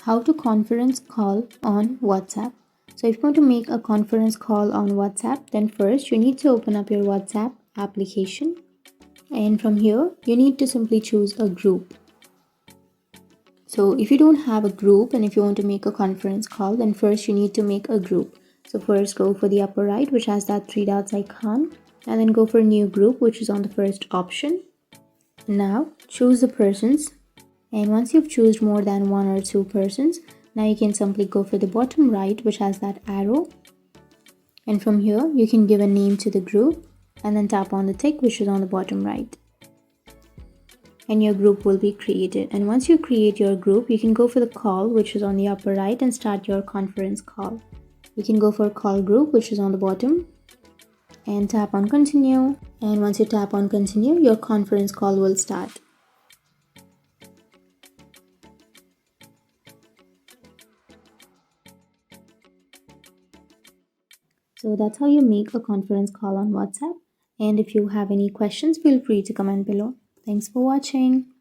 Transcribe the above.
how to conference call on WhatsApp. So if you want to make a conference call on WhatsApp, then first you need to open up your WhatsApp application. And from here, you need to simply choose a group. So if you don't have a group and if you want to make a conference call, then first you need to make a group. So first go for the upper right, which has that three dots icon, and then go for new group, which is on the first option. Now choose the persons. And once you've chosen more than one or two persons, now you can simply go for the bottom right, which has that arrow. And from here, you can give a name to the group and then tap on the tick, which is on the bottom right. And your group will be created. And once you create your group, you can go for the call, which is on the upper right, and start your conference call. You can go for call group, which is on the bottom, and tap on continue. And once you tap on continue, your conference call will start. So that's how you make a conference call on WhatsApp. And if you have any questions, feel free to comment below. Thanks for watching.